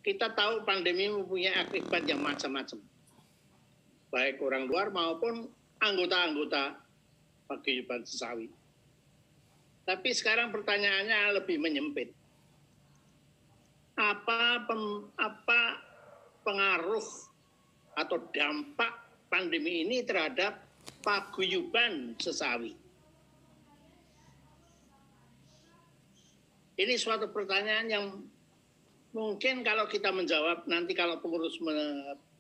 kita tahu pandemi mempunyai akibat yang macam-macam, baik orang luar maupun anggota-anggota paguyuban Sesawi. Tapi sekarang pertanyaannya lebih menyempit. Apa pengaruh atau dampak pandemi ini terhadap paguyuban Sesawi? Ini suatu pertanyaan yang mungkin kalau kita menjawab, nanti kalau pengurus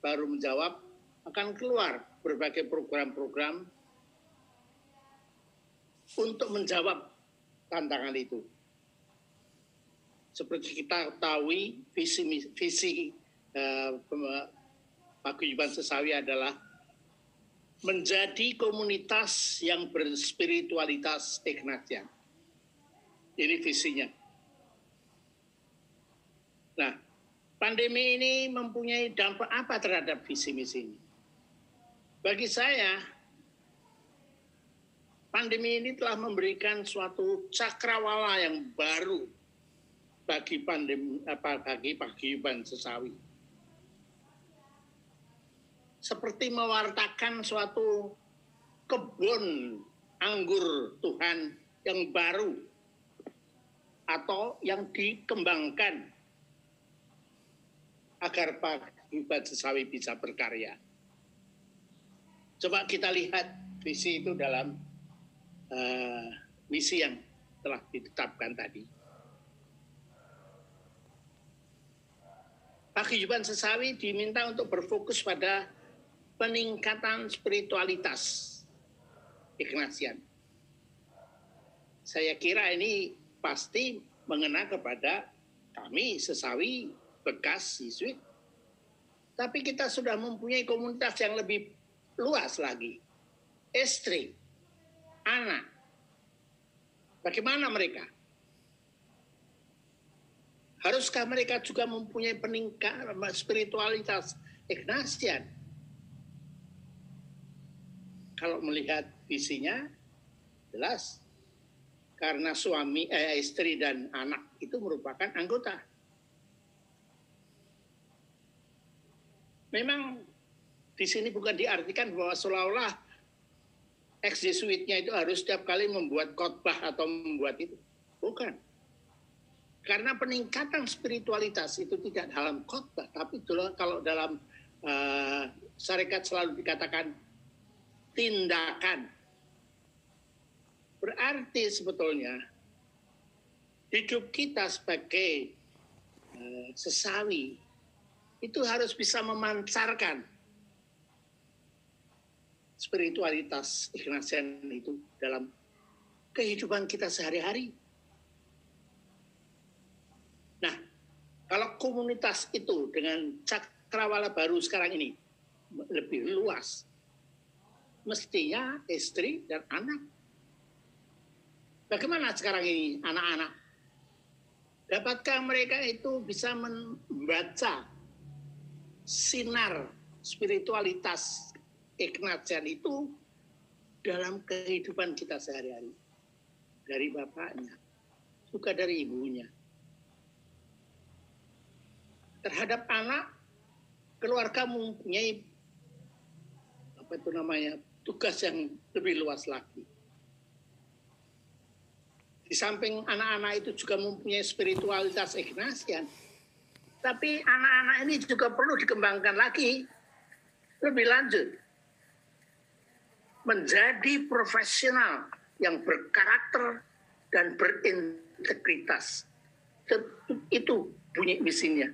baru menjawab, akan keluar berbagai program-program untuk menjawab tantangan itu. Seperti kita ketahui, visi paguyuban Sesawi adalah menjadi komunitas yang berspiritualitas Ignatian. Ini visinya. Nah, pandemi ini mempunyai dampak apa terhadap visi misi ini? Bagi saya, pandemi ini telah memberikan suatu cakrawala yang baru bagi paguyuban Sesawi. Seperti mewartakan suatu kebun anggur Tuhan yang baru atau yang dikembangkan agar paguyuban Sesawi bisa berkarya. Coba kita lihat visi itu dalam misi yang telah ditetapkan tadi. Paguyuban Sesawi diminta untuk berfokus pada peningkatan spiritualitas Ignatian. Saya kira ini pasti mengena kepada kami Sesawi bekas siswi, tapi kita sudah mempunyai komunitas yang lebih luas lagi. Istri, anak, bagaimana mereka? Haruskah mereka juga mempunyai peningkatan spiritualitas Ignatian? Kalau melihat visinya, jelas. Karena suami, istri dan anak itu merupakan anggota. Memang di sini bukan diartikan bahwa seolah-olah ex-Jesuitnya itu harus setiap kali membuat khotbah atau membuat itu. Bukan. Karena peningkatan spiritualitas itu tidak dalam khotbah, tapi kalau dalam syarikat selalu dikatakan tindakan. Berarti sebetulnya hidup kita sebagai Sesawi itu harus bisa memancarkan spiritualitas Ignatian itu dalam kehidupan kita sehari-hari. Nah, kalau komunitas itu dengan cakrawala baru sekarang ini lebih luas, mestinya istri dan anak. Bagaimana sekarang ini anak-anak? Dapatkah mereka itu bisa membaca sinar spiritualitas Ignatian itu dalam kehidupan kita sehari-hari? Dari bapaknya, juga dari ibunya. Terhadap anak, keluarga mempunyai tugas yang lebih luas lagi. Di samping anak-anak itu juga mempunyai spiritualitas Ignatian, tapi anak-anak ini juga perlu dikembangkan lagi lebih lanjut. Menjadi profesional yang berkarakter dan berintegritas. Itu bunyi misinya.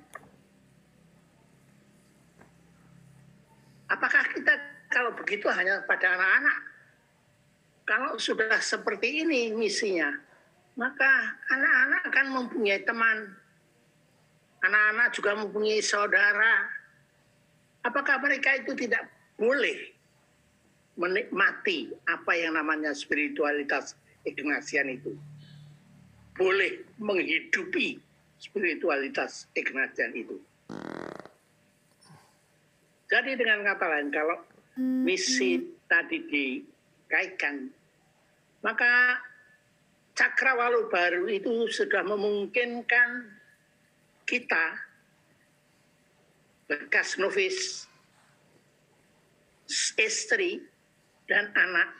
Apakah kita kalau begitu hanya pada anak-anak? Kalau sudah seperti ini misinya, maka anak-anak akan mempunyai teman. Anak-anak juga mempunyai saudara. Apakah mereka itu tidak boleh menikmati apa yang namanya spiritualitas Ignatian itu? Boleh menghidupi spiritualitas Ignatian itu. Jadi dengan kata lain, kalau misi tadi dikaitkan, maka cakrawala baru itu sudah memungkinkan kita bekas novis, istri, dan anak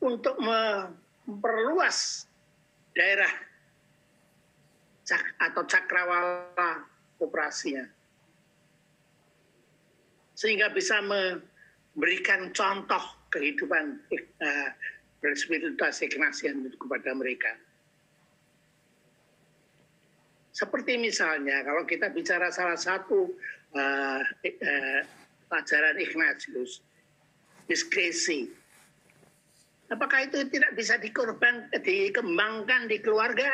untuk memperluas daerah atau cakrawala operasinya. Sehingga bisa memberikan contoh kehidupan berspiritualitas Ignatian kepada mereka. Seperti misalnya kalau kita bicara salah satu ajaran Ignatius, diskresi. Apakah itu tidak bisa dikembangkan di keluarga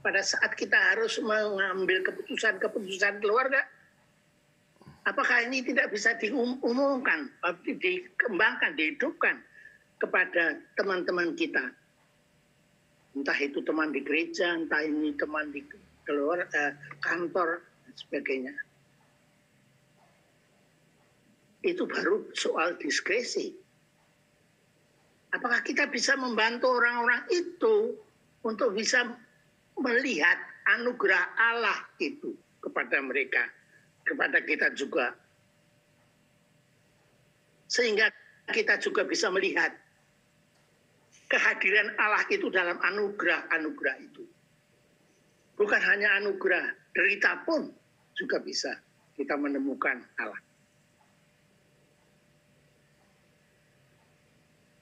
pada saat kita harus mengambil keputusan-keputusan keluarga? Apakah ini tidak bisa diumumkan, dikembangkan, dihidupkan kepada teman-teman kita? Entah itu teman di gereja, entah ini teman di kantor, dan sebagainya. Itu baru soal diskresi. Apakah kita bisa membantu orang-orang itu untuk bisa melihat anugerah Allah itu kepada mereka, kepada kita juga. Sehingga kita juga bisa melihat kehadiran Allah itu dalam anugerah-anugerah itu. Bukan hanya anugerah, derita pun juga bisa kita menemukan Allah.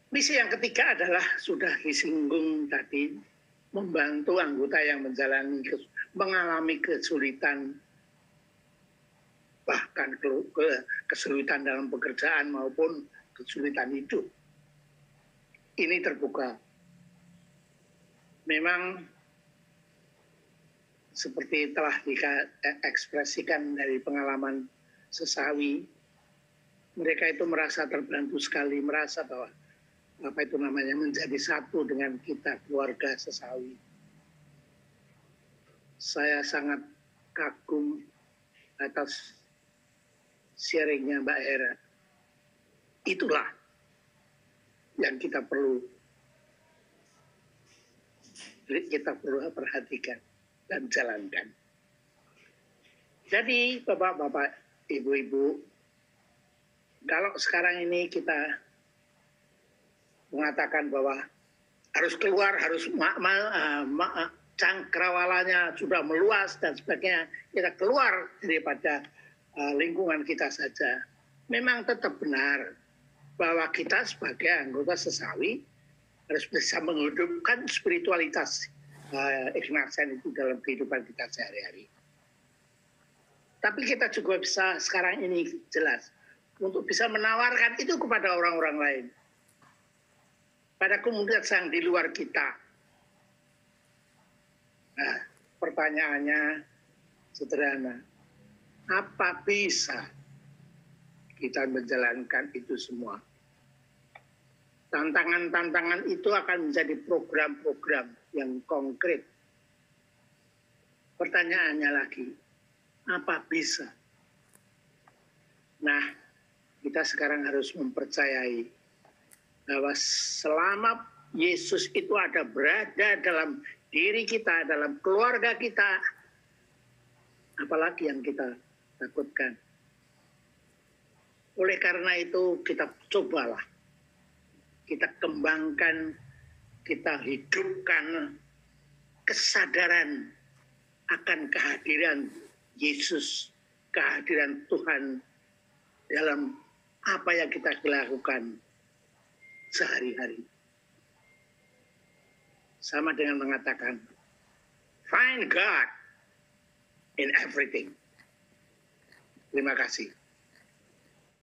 Misi yang ketiga adalah sudah disinggung tadi, membantu anggota yang mengalami kesulitan, bahkan kesulitan dalam pekerjaan maupun kesulitan hidup. Ini terbuka. Memang seperti telah diekspresikan dari pengalaman sesawi, mereka itu merasa terbantu sekali, merasa bahwa menjadi satu dengan kita, keluarga sesawi. Saya sangat kagum atas sharingnya Mbak Hera. Itulah yang kita perlu perhatikan dan jalankan. Jadi Bapak-bapak, Ibu-ibu, kalau sekarang ini kita mengatakan bahwa harus keluar, harus cangkrawalanya sudah meluas dan sebagainya, kita keluar daripada lingkungan kita saja. Memang tetap benar bahwa kita sebagai anggota sesawi harus bisa menghidupkan spiritualitas Ignatian itu dalam kehidupan kita sehari-hari. Tapi kita juga bisa sekarang ini jelas untuk bisa menawarkan itu kepada orang-orang lain, pada komunitas yang di luar kita. Nah, pertanyaannya sederhana. Apa bisa kita menjalankan itu semua? Tantangan-tantangan itu akan menjadi program-program yang konkret. Pertanyaannya lagi, apa bisa? Nah, kita sekarang harus mempercayai bahwa selama Yesus itu berada dalam diri kita, dalam keluarga kita, apalagi yang kita takutkan. Oleh karena itu kita cobalah, kita kembangkan, kita hidupkan kesadaran akan kehadiran Yesus, kehadiran Tuhan dalam apa yang kita lakukan sehari-hari. Sama dengan mengatakan, find God in everything. Terima kasih.